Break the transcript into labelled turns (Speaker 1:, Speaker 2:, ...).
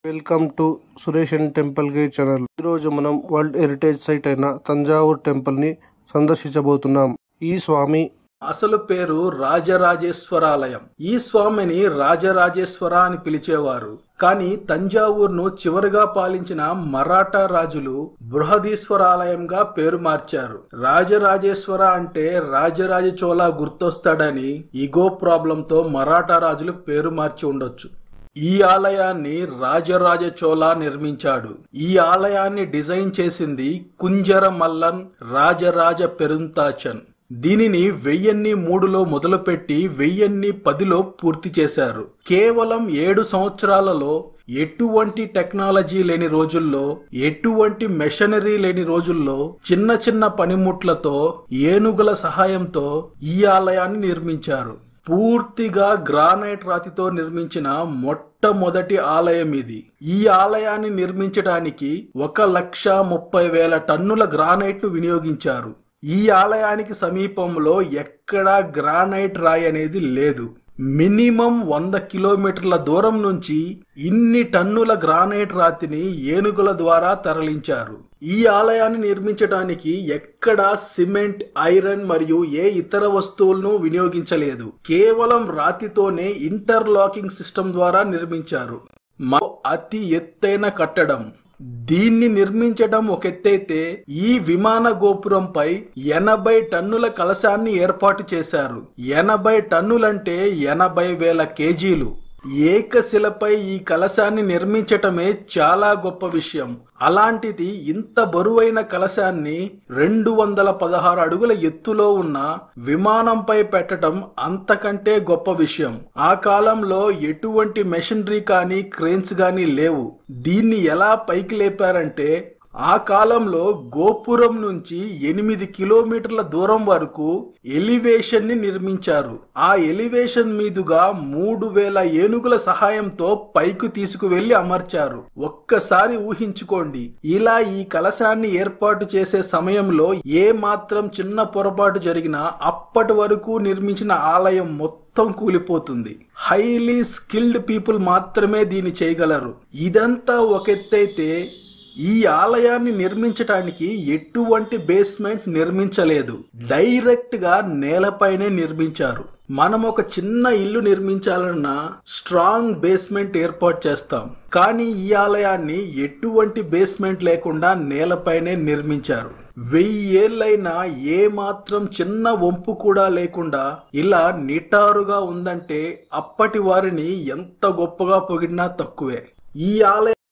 Speaker 1: Welcome to Suresh and temple guide channel. ఈరోజు మనం world heritage site అయిన తంజావూర్ టెంపుల్ ని సందర్శించబోతున్నాం. ఈ స్వామి
Speaker 2: అసలు పేరు రాజరాజేశ్వరాలయం. ఈ స్వామిని రాజరాజేశ్వర అని పిలిచేవారు. కానీ తంజావూర్ను చివరిగా పాలించిన మరాఠా రాజులు బృహదీశ్వరాలయంగా పేరు మార్చారు. రాజరాజేశ్వర అంటే రాజరాజ చోళ గుర్తొస్తాడని ఈగో ప్రాబ్లంతో మరాఠా రాజులు పేరు మార్చి ఉండొచ్చు. ఈ ఆలయాన్ని రాజరాజ చోళ నిర్మించాడు. ఈ ఆలయాన్ని డిజైన్ చేసింది కుంజర మల్లన్ రాజరాజ పెరుంతాచన్. దీనిని 1003లో మొదలుపెట్టి 1010లో పూర్తి చేశారు. కేవలం 7 సంవత్సరాలలో ఎటువంటి టెక్నాలజీ లేని రోజుల్లో, ఎటువంటి మెషనరీ లేని రోజుల్లో చిన్న చిన్న పనిముట్లతో, ఏనుగుల సహాయంతో ఈ ఆలయాన్ని నిర్మించారు. పూర్తిగా గ్రానైట్ రాతితో నిర్మించిన మొట్టమొదటి ఆలయం ఇది. ఈ ఆలయాన్ని నిర్మించడానికి 1,30,000 టన్నుల గ్రానైట్ ను వినియోగించారు. ఈ ఆలయానికి సమీపంలో ఎక్కడా గ్రానైట్ రాయి అనేది లేదు. మినిమం 100 కిలోమీటర్ల దూరం నుంచి ఇన్ని టన్నుల గ్రానైట్ రాతిని ఏనుగుల ద్వారా తరలించారు. ఈ ఆలయాన్ని నిర్మించడానికి ఎక్కడా సిమెంట్, ఐరన్ మరియు ఏ ఇతర వస్తువులను వినియోగించలేదు. కేవలం రాతితోనే ఇంటర్లాకింగ్ సిస్టమ్ ద్వారా నిర్మించారు. అతి ఎత్తైన కట్టడం. దీన్ని నిర్మించడం ఒక ఎత్తైతే ఈ విమాన గోపురంపై 80 టన్నుల కలశాన్ని ఏర్పాటు చేశారు. 80 టన్నులంటే 80,000 కేజీలు. ఏకశిలపై ఈ కలశాన్ని నిర్మించటమే చాలా గొప్ప విషయం. అలాంటిది ఇంత బరువైన కలశాన్ని 216 అడుగుల ఎత్తులో ఉన్న విమానంపై పెట్టడం అంతకంటే గొప్ప విషయం. ఆ కాలంలో ఎటువంటి మెషినరీ కానీ క్రేన్స్ కానీ లేవు. దీన్ని ఎలా పైకి లేపారంటే, ఆ కాలంలో గోపురం నుంచి 8 కిలోమీటర్ల దూరం వరకు ఎలివేషన్ ని నిర్మించారు. ఆ ఎలివేషన్ మీదుగా 3000 ఏనుగుల సహాయంతో పైకి తీసుకువెళ్లి అమర్చారు. ఒక్కసారి ఊహించుకోండి, ఇలా ఈ కలశాన్ని ఏర్పాటు చేసే సమయంలో ఏ మాత్రం చిన్న పొరపాటు జరిగినా అప్పటి వరకు నిర్మించిన ఆలయం మొత్తం కూలిపోతుంది. హైలీ స్కిల్డ్ పీపుల్ మాత్రమే దీన్ని చేయగలరు. ఇదంతా ఒక ఎత్తైతే ఈ ఆలయాన్ని నిర్మించడానికి ఎటువంటి బేస్మెంట్ నిర్మించలేదు. డైరెక్ట్ గా నేలపైనే నిర్మించారు. మనం ఒక చిన్న ఇల్లు నిర్మించాలన్నా స్ట్రాంగ్ బేస్మెంట్ ఏర్పాటు చేస్తాం. కానీ ఈ ఆలయాన్ని ఎటువంటి బేస్మెంట్ లేకుండా నేలపైనే నిర్మించారు. 1000 ఏళ్ళైనా ఏ మాత్రం చిన్న వంపు కూడా లేకుండా ఇలా నిటారుగా ఉందంటే అప్పటి వారిని ఎంత గొప్పగా పొగిడినా తక్కువే. ఈ ఆలయం